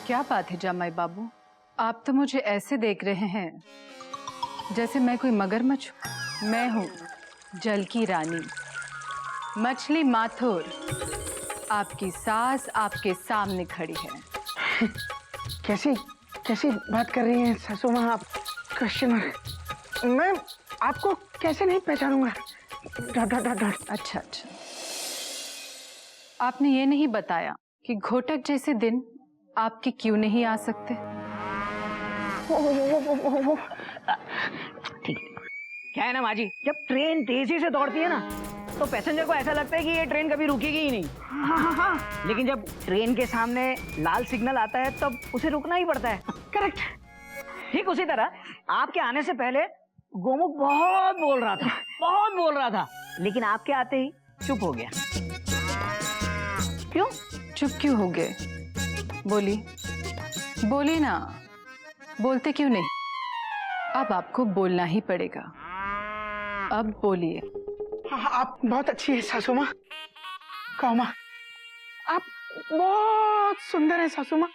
क्या बात है जामाई बाबू, आप तो मुझे ऐसे देख रहे हैं जैसे मैं कोई मगरमच्छ हूँ। मैं हूँ जल की रानी, मछली माथुर। आपकी सास आपके सामने खड़ी है। कैसी कैसी बात कर रही हैं सासू माँ आप? कस्टमर, मैं आपको कैसे नहीं पहचानूंगा? Dot dot dot dot. अच्छा, आपने ये नहीं बताया कि घोटक जैसे दिन आपके क्यों नहीं आ सकते? ठीक, क्या है ना माँ जी, जब ट्रेन तेजी से दौड़ती है ना तो पैसेंजर को ऐसा लगता है कि ये ट्रेन कभी रुकेगी ही नहीं। हाँ। लेकिन जब ट्रेन के सामने लाल सिग्नल आता है तब उसे रुकना ही पड़ता है। करेक्ट। ठीक उसी तरह आपके आने से पहले गोमुख बहुत बोल रहा था, लेकिन आपके आते ही चुप हो गया। क्यों चुप क्यों हो गए? बोली ना, बोलते क्यों नहीं? अब आपको बोलना ही पड़ेगा। अब बोलिए। आप बहुत अच्छी है सासू माँ। कौमा, आप बहुत सुंदर है सासू माँ।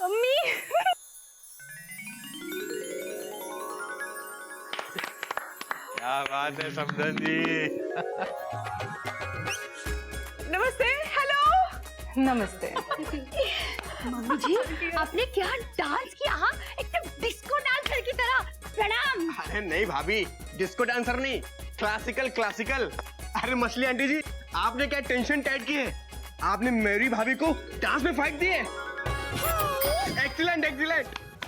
मम्मी। क्या बात है समधन जी। नमस्ते। हेलो। नमस्ते। मम्मी जी, आपने क्या डांस किया? हाँ, एकदम डिस्को डांसर की तरह। प्रणाम। अरे नहीं भाभी, डिस्को डांसर नहीं, क्लासिकल। अरे मछली आंटी जी, आपने क्या टेंशन टाइट की है? आपने मेरी भाभी को डांस में फाइट दी है। एक्सीलेंट।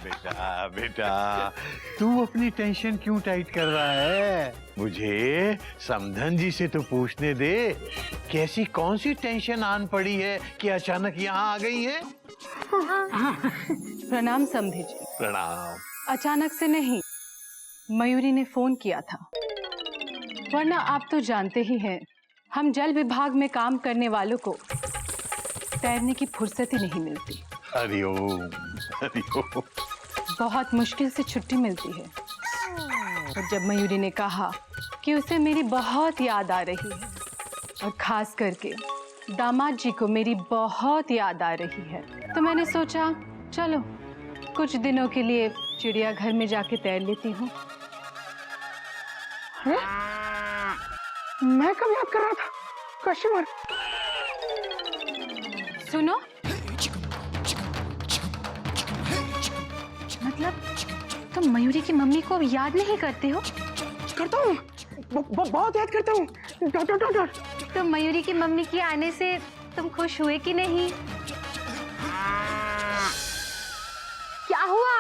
बेटा तू अपनी टेंशन क्यों टाइट कर रहा है? मुझे समधन जी से तो पूछने दे, कैसी कौन सी टेंशन आन पड़ी है कि अचानक यहाँ आ गई है? प्रणाम समधी जी। प्रणाम। अचानक से नहीं, मयूरी ने फोन किया था। वरना आप तो जानते ही हैं, हम जल विभाग में काम करने वालों को तैरने की फुर्सत ही नहीं मिलती। हरिओम। बहुत मुश्किल से छुट्टी मिलती है। और जब मयूरी ने कहा कि उसे मेरी बहुत याद आ रही है और खास करके दामाद जी को मेरी बहुत याद आ रही है, तो मैंने सोचा चलो कुछ दिनों के लिए चिड़ियाघर में जाके तैर लेती हूँ। मैं कब याद कर रहा था? कस्टमर, सुनो, मतलब तुम मयूरी की मम्मी को याद नहीं करते हो? करता हूँ, बहुत याद करता हूँ। Dot dot dot dot. तो मयूरी की मम्मी के आने से तुम खुश हुए कि नहीं? क्या हुआ?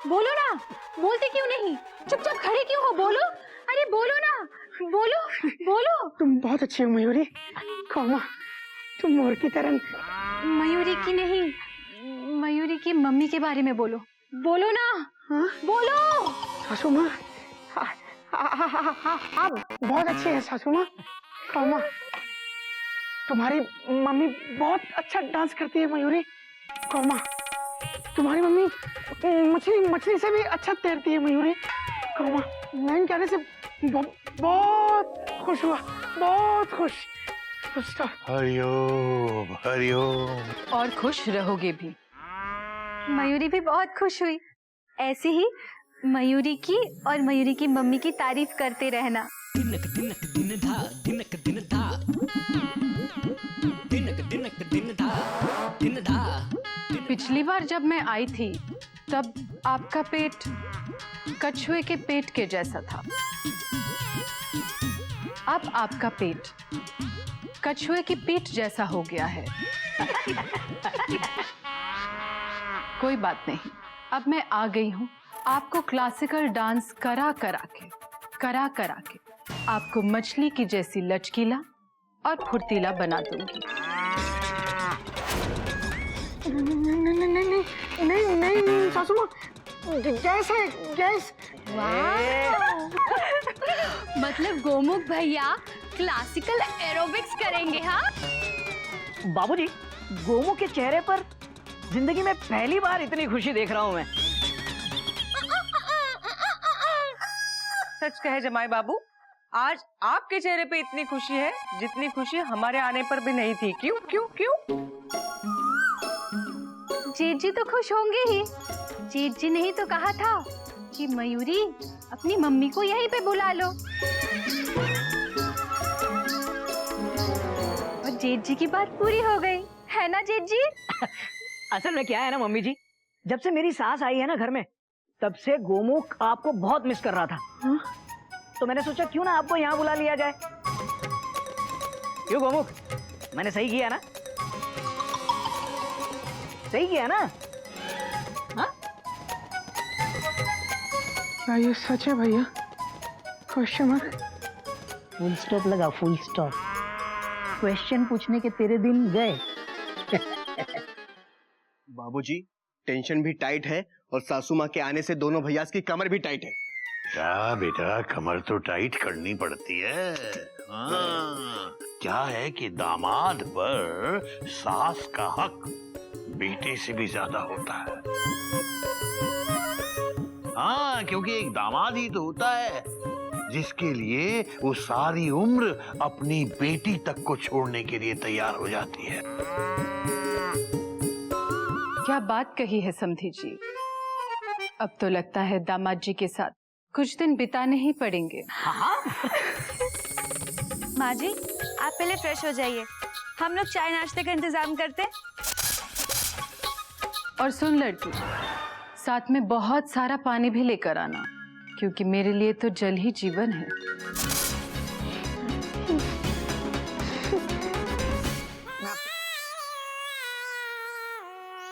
बोलो ना, बोलते क्यों नहीं? चुपचाप खड़े क्यों हो? बोलो, अरे बोलो ना, बोलो। तुम बहुत अच्छी हो मयूरी। कौमा, तुम मोर की तरह। मयूरी की नहीं, मयूरी की मम्मी के बारे में बोलो ना। हाँ? बोलो। सासू माँ, आप बहुत अच्छी है सासू माँ। कौमा, तुम्हारी मम्मी बहुत अच्छा डांस करती है मयूरी। कौमा, तुम्हारी मम्मी मछली से भी अच्छा तैरती है मयूरी। कौमा, नैन कहने से बहुत खुश हुआ, बहुत खुश। हरिओम हरिओम। और खुश रहोगे भी। मयूरी भी बहुत खुश हुई। ऐसे ही मयूरी की और मयूरी की मम्मी की तारीफ करते रहना। पिछली बार जब मैं आई थी तब आपका पेट कछुए के पेट के जैसा था। अब आपका पेट कछुए की पीठ जैसा हो गया है। कोई बात नहीं, अब मैं आ गई हूँ आपको क्लासिकल डांस करा करा के आपको मछली की जैसी लचकीला और फुर्तीला बना दूंगी। नहीं सासू माँ, गैस है, गैस। मतलब गोमुख भैया क्लासिकल एरोबिक्स करेंगे? हाँ बाबूजी, गोमू के चेहरे पर जिंदगी में पहली बार इतनी खुशी देख रहा हूँ मैं। सच कहे जमाई बाबू, आज आपके चेहरे पे इतनी खुशी है जितनी खुशी हमारे आने पर भी नहीं थी। क्यों क्यों क्यों? जेठ जी तो खुश होंगे ही। जेठ जी ने ही तो कहा था कि मयूरी अपनी मम्मी को यहीं पे बुला लो। और जेठ जी की बात पूरी हो गई है ना जेठ जी? असल में क्या है ना मम्मी जी, जब से मेरी सास आई है ना घर में, तब से गोमुख आपको बहुत मिस कर रहा था। तो मैंने सोचा क्यों ना आपको यहाँ बुला लिया जाए। क्यों गोमुख, मैंने सही किया ना? सही किया ना? हाँ? क्या ये सच है भैया? Question mark. फुल स्टॉप लगा, फुल स्टॉप। क्वेश्चन पूछने के तेरे दिन गए। बाबूजी, टेंशन भी टाइट है और सासू माँ के आने से दोनों भैया की कमर भी टाइट है। क्या बेटा, कमर तो टाइट करनी पड़ती है। हाँ, क्या है कि दामाद पर सास का हक बेटे से भी ज्यादा होता है। हाँ, क्योंकि एक दामाद ही तो होता है जिसके लिए वो सारी उम्र अपनी बेटी तक को छोड़ने के लिए तैयार हो जाती है। क्या बात कही है समधी जी। अब तो लगता है दामाद जी के साथ कुछ दिन बिताने ही पड़ेंगे। माँ जी, आप पहले फ्रेश हो जाइए, हम लोग चाय नाश्ते का इंतजाम करते। और सुन लड़की, साथ में बहुत सारा पानी भी लेकर आना, क्योंकि मेरे लिए तो जल ही जीवन है।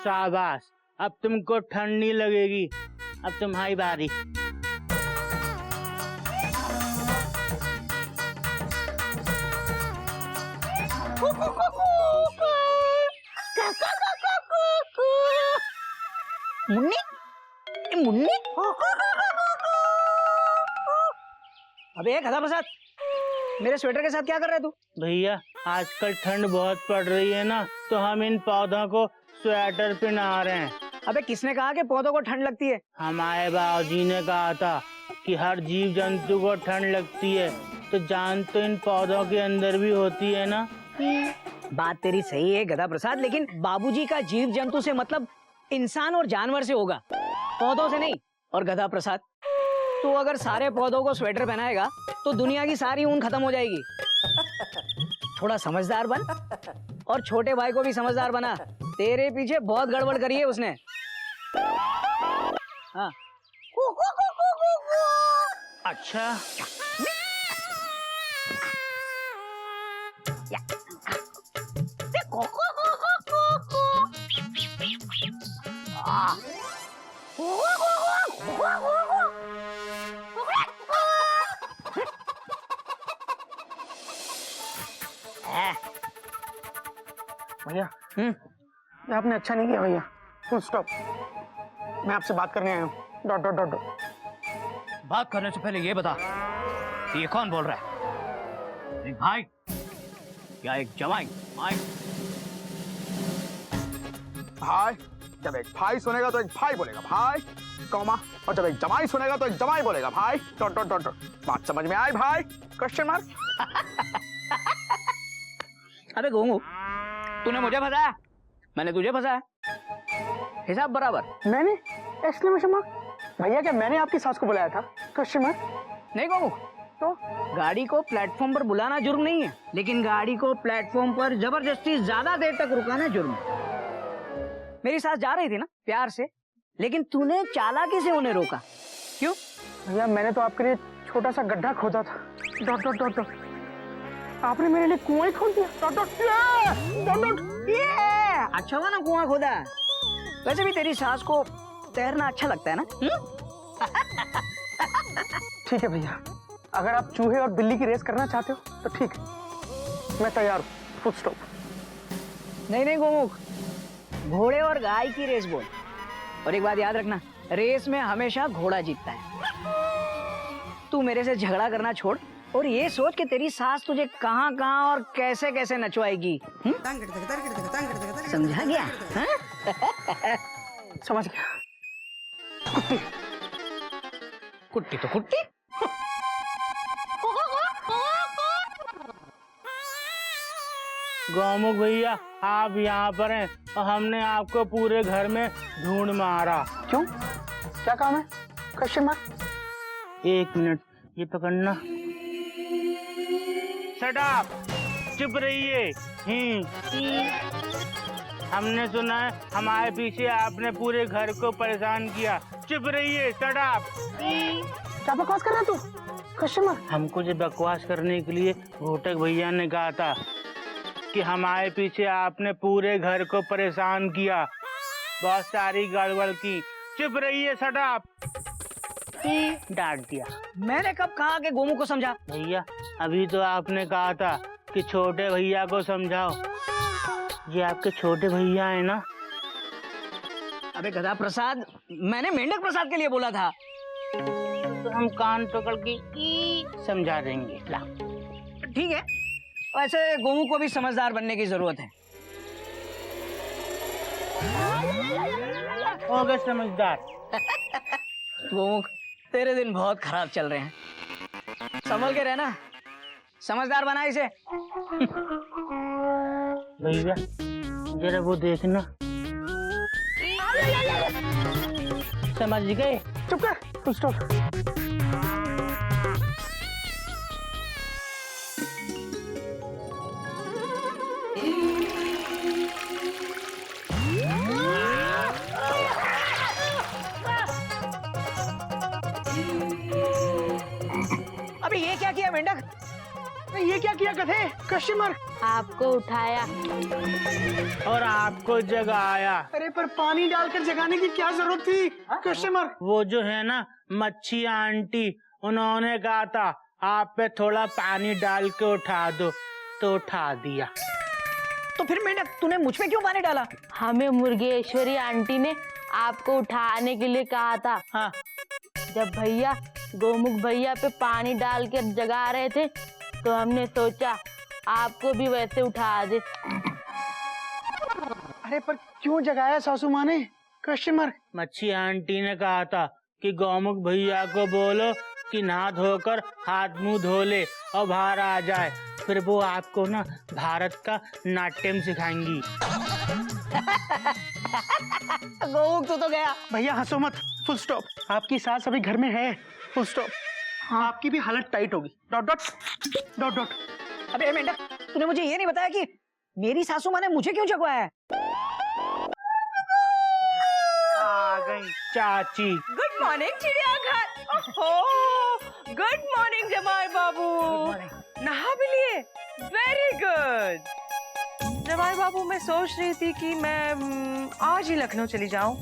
शाबाश, अब तुमको ठंड नहीं लगेगी। अब तुम्हारी बारी। मुन्नी, ये मुन्नी? अबे गधा प्रसाद, मेरे स्वेटर के साथ क्या कर रहा है तू? भैया, आजकल ठंड बहुत पड़ रही है ना, तो हम इन पौधों को स्वेटर पहना रहे हैं। अबे किसने कहा कि पौधों को ठंड लगती है? हमारे बाबूजी ने कहा था कि हर जीव जंतु को ठंड लगती है, तो जान तो इन पौधों के अंदर भी होती है ना। बात तेरी सही है गधा प्रसाद, लेकिन बाबूजी का जीव जंतु से मतलब इंसान और जानवर से होगा, पौधों से नहीं। और गधा प्रसाद, तू अगर सारे पौधों को स्वेटर पहनाएगा तो दुनिया की सारी ऊन खत्म हो जाएगी। थोड़ा समझदार बन और छोटे भाई को भी समझदार बना। तेरे पीछे बहुत गड़बड़ करी है उसने। हाँ। अच्छा, भैया, ये आपने अच्छा नहीं किया भैया। Full stop. मैं आपसे बात करने आया हूँ। Dot dot dot dot. बात करने से पहले ये बता, ये कौन बोल रहा है? एक भाई या एक जवाई? भाई, जब एक भाई सुनेगा तो एक भाई बोलेगा भाई, कौमा, और जब एक जमाई सुनेगा तो एक जमाई बोलेगा भाई, डॉट डॉट डॉट डॉट। बात समझ में आई भाई? Question mark. अबे गोंगू, तूने मुझे फंसाया, मैंने तुझे फंसाया, हिसाब बराबर। मैंने एक्सक्लेमेशन मार्क। भैया क्या मैंने आपकी सास को बुलाया था? Question mark. नहीं गोंगू, तो गाड़ी को प्लेटफॉर्म पर बुलाना जुर्म नहीं है, लेकिन गाड़ी को प्लेटफॉर्म पर जबरदस्ती ज्यादा देर तक रुकाना जुर्म है। मेरी सास जा रही थी ना प्यार से, लेकिन तूने चालाकी से उन्हें रोका। क्यों? भैया मैंने तो आपके लिए छोटा सा गड्ढा खोदा था, डॉट डॉट डॉट डॉट। आपने मेरे लिए कुआं ही खोद दिया, डॉट डॉट डॉट डॉट। ये अच्छा हुआ ना कुआं खोदा। वैसे भी तेरी सास को तैरना अच्छा लगता है ना? ठीक है भैया, अगर आप चूहे और बिल्ली की रेस करना चाहते हो तो ठीक है, मैं तैयार हूँ। Full stop. नहीं नहीं गोमुख, घोड़े और गाय की रेस बोल। और एक बात याद रखना, रेस में हमेशा घोड़ा जीतता है। तू मेरे से झगड़ा करना छोड़ और ये सोच कि तेरी सास तुझे कहाँ कहाँ और कैसे कैसे नचवाएगी। समझा गया? समझ गया। कुट्टी कुट्टी तो कुट्टी। गौमुख भैया, आप यहाँ पर हैं और हमने आपको पूरे घर में ढूंढ मारा। क्यों? क्या काम है? Question mark. 1 मिनट, ये पकड़ना। शट अप, चुप रहिए। हमने सुना है हमारे पीछे आपने पूरे घर को परेशान किया। चुप रहिए, शट अप। क्या बकवास कर रहा है तू? Question mark. हमको जो बकवास करने के लिए घोटक भैया ने कहा था कि हमारे पीछे आपने पूरे घर को परेशान किया, बहुत सारी गड़बड़ की। चुप रहिए, शट अप। डांट दिया। मैंने कब कहा कि गोमू को समझा? भैया अभी तो आपने कहा था कि छोटे भैया को समझाओ। ये आपके छोटे भैया है ना? अबे गधा प्रसाद, मैंने मेंढक प्रसाद के लिए बोला था। तो हम कान पकड़ के समझा देंगे। ला। ठीक है, वैसे गोमू को भी समझदार बनने की जरूरत है। हो गए समझदार। गोमू, तेरे दिन बहुत खराब चल रहे हैं, संभल के रहना। समझदार बना इसे। भैया जरा वो देखना। समझ गए? चुप कर, फुल स्टॉप। अबे ये क्या किया मेंढक? ये क्या किया गधे? Question mark. आपको उठाया और आपको जगाया। अरे पर पानी डालकर जगाने की क्या जरूरत थी? Question mark. वो जो है ना मच्छी आंटी, उन्होंने कहा था आप पे थोड़ा पानी डाल के उठा दो, तो उठा दिया। तो फिर मेंढक तूने मुझ पे क्यों पानी डाला? हमें मुर्गेश्वरी आंटी ने आपको उठाने के लिए कहा था। हाँ। जब भैया गोमुख भैया पे पानी डाल के जगा रहे थे तो हमने सोचा आपको भी वैसे उठा दे। अरे पर क्यों जगाया सासू माँ ने? Question mark. मच्छी आंटी ने कहा था कि गौमुख भैया को बोलो कि नहा धोकर हाथ मुंह धो ले और बाहर आ जाए, फिर वो आपको ना भारत का नाट्यम सिखाएंगी। गोमुख तू तो गया। भैया हंसो मत, फुल स्टॉप। आपकी सास अभी घर में है, फुल स्टॉप। हाँ, आपकी भी हालत टाइट होगी, डॉट डॉट डॉट डॉट। अबे मेंढक, तूने मुझे ये नहीं बताया कि मेरी सासू माँ ने मुझे क्यों जगवाया है? आ गई चाची। गुड मॉर्निंग चिड़ियाघर। ओहो, गुड मॉर्निंग जमाई बाबू। नहा भी लिए? Very good. जमाई बाबू, मैं सोच रही थी कि मैं आज ही लखनऊ चली जाऊं,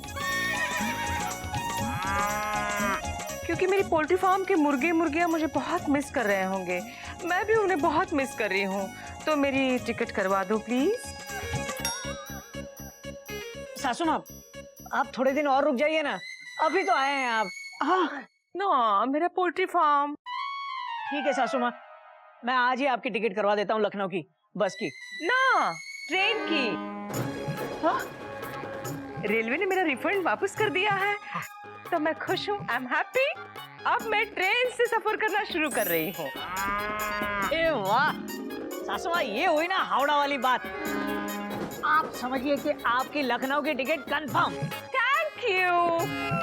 क्योंकि मेरी पोल्ट्री फार्म के मुर्गे मुर्गियां मुझे बहुत मिस कर रहे होंगे। मैं भी उन्हें बहुत मिस कर रही हूँ, तो मेरी टिकट करवा दो प्लीज। सासू माँ, आप थोड़े दिन और रुक जाइए ना, अभी तो आए हैं आप। हाँ ना, मेरा पोल्ट्री फार्म। ठीक है सासू माँ, मैं आज ही आपकी टिकट करवा देता हूँ लखनऊ की बस की। ना, ट्रेन की। हाँ? रेलवे ने मेरा रिफंड वापस कर दिया है, तो मैं खुश हूँ। I am happy. अब मैं ट्रेन से सफर करना शुरू कर रही हूँ। ए वाह सासू माँ, ये हुई ना हावड़ा वाली बात। आप समझिए कि आपकी लखनऊ की टिकट कंफर्म। Thank you.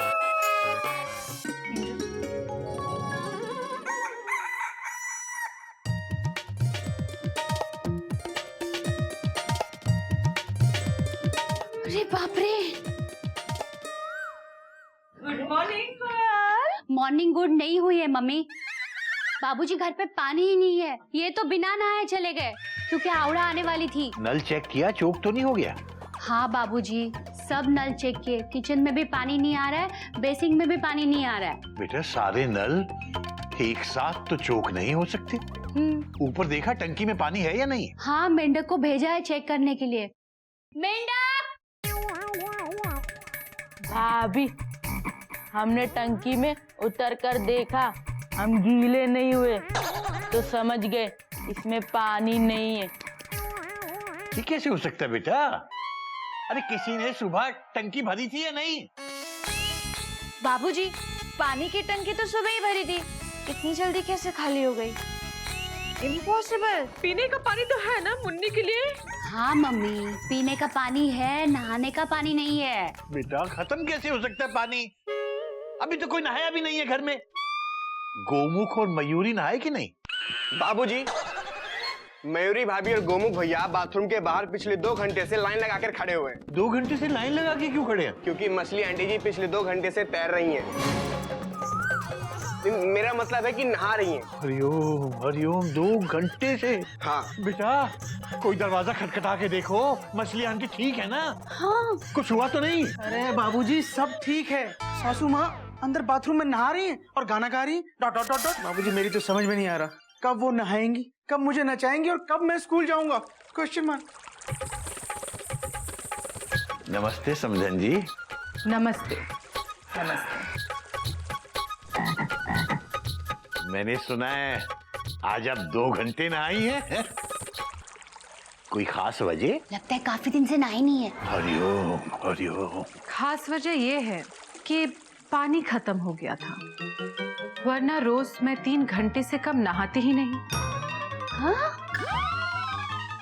अरे बाप रे, गुड मॉर्निंग पायल। मॉर्निंग गुड नहीं हुई है मम्मी। बाबूजी घर पे पानी ही नहीं है, ये तो बिना नहाए चले गए क्योंकि हावड़ा आने वाली थी। नल चेक किया, चोक तो नहीं हो गया? हाँ बाबूजी, सब नल चेक किए, किचन में भी पानी नहीं आ रहा है, बेसिन में भी पानी नहीं आ रहा है। बेटा सारे नल एक साथ तो चोक नहीं हो सकते। ऊपर देखा टंकी में पानी है या नहीं? हाँ, मेंढक को भेजा है चेक करने के लिए। मेंढक! भाभी, हमने टंकी में उतर कर देखा, हम गीले नहीं हुए तो समझ गए इसमें पानी नहीं है। ये कैसे हो सकता है बेटा? अरे किसी ने सुबह टंकी भरी थी या नहीं? बाबूजी, पानी की टंकी तो सुबह ही भरी थी, इतनी जल्दी कैसे खाली हो गई? इम्पॉसिबल। पीने का पानी तो है ना मुन्नी के लिए? हाँ मम्मी, पीने का पानी है, नहाने का पानी नहीं है। बेटा खत्म कैसे हो सकता है पानी? अभी तो कोई नहाया भी नहीं है घर में। गोमुख और मयूरी नहाए कि नहीं? बाबूजी, मयूरी भाभी और गोमुख भैया बाथरूम के बाहर पिछले 2 घंटे से लाइन लगाकर खड़े हुए हैं। 2 घंटे से लाइन लगा के क्यों खड़े हैं? क्योंकि मछली आंटी जी पिछले 2 घंटे से तैर रही हैं। मेरा मतलब है कि नहा रही हैं। हरिओम हरिओम, 2 घंटे से? हाँ बेटा कोई दरवाजा खटखटा के देखो, मछली आंटी ठीक है ना? हाँ। कुछ हुआ तो नहीं? अरे बाबूजी सब ठीक है। सासू माँ अंदर बाथरूम में नहा रही हैं और गाना गा रही हैं। Dot dot dot dot. बाबूजी मेरी तो समझ में नहीं आ रहा, कब वो नहाएंगी, कब मुझे नचाएंगी और कब मैं स्कूल जाऊंगा? Question mark. नमस्ते समधन जी। नमस्ते। नमस्ते। मैंने सुना है आज आप 2 घंटे नहाई हैं? कोई खास वजह? लगता है काफी दिन से नहाई नहीं है। हरिओम हरिओम। खास वजह ये है कि पानी खत्म हो गया था, वरना रोज मैं 3 घंटे से कम नहाती ही नहीं। हाँ?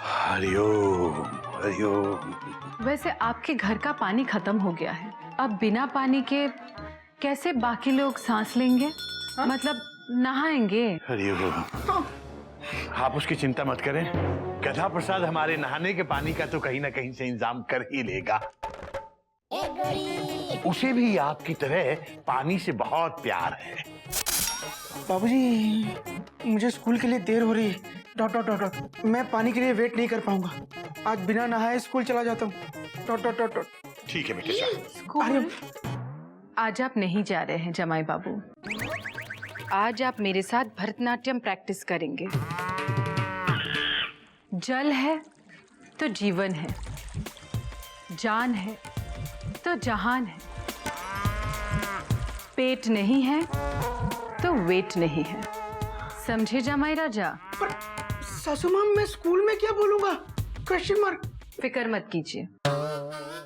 हरिओम हरिओम। वैसे आपके घर का पानी खत्म हो गया है, अब बिना पानी के कैसे बाकी लोग सांस लेंगे? मतलब नहाएंगे? हरिओम। आप उसकी चिंता मत करें, गधा प्रसाद हमारे नहाने के पानी का तो कहीं ना कहीं से इंतजाम कर ही लेगा। उसे भी आपकी तरह पानी से बहुत प्यार है। बाबूजी मुझे स्कूल के लिए देर हो रही है। Dot dot dot dot. मैं पानी के लिए वेट नहीं कर पाऊंगा, आज बिना नहाए स्कूल चला जाता हूँ। Dot dot dot dot. ठीक है बेटे चल। स्कूल? आज आप नहीं जा रहे हैं जमाई बाबू, आज आप मेरे साथ भरतनाट्यम प्रैक्टिस करेंगे। जल है तो जीवन है, जान है तो जहान है, पेट नहीं है तो वेट नहीं है, समझे जमाई राजा? पर सासू माँ मैं स्कूल में क्या बोलूंगा? Question mark. फिक्र मत कीजिए,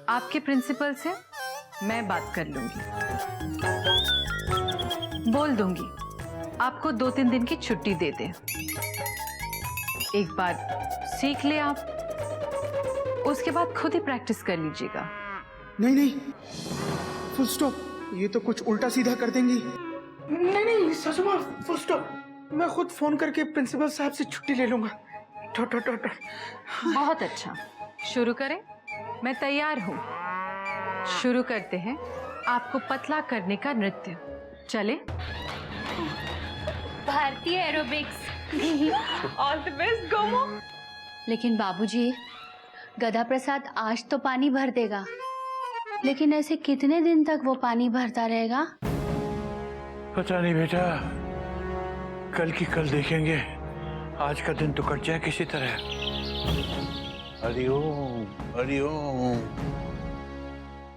आपके प्रिंसिपल से मैं बात कर लूंगी, बोल दूंगी आपको 2-3 दिन की छुट्टी दे दे। एक बार सीख ले आप, उसके बाद खुद ही प्रैक्टिस कर लीजिएगा। नहीं नहीं, फुल स्टॉप। ये तो कुछ उल्टा सीधा कर देंगी। नहीं नहीं सासू माँ, फुल स्टॉप। मैं खुद फोन करके प्रिंसिपल साहब से छुट्टी ले लूंगा। Dot dot dot. बहुत अच्छा, शुरू करें? मैं तैयार हूँ। शुरू करते हैं आपको पतला करने का नृत्य। चले? भारतीय एरोबिक्स। ऑल द बेस्ट गोमो। लेकिन बाबूजी, गधा प्रसाद आज तो पानी भर देगा, लेकिन ऐसे कितने दिन तक वो पानी भरता रहेगा? पता नहीं बेटा, कल की कल देखेंगे, आज का दिन तो कट जाए किसी तरह। हरिओम हरिओम।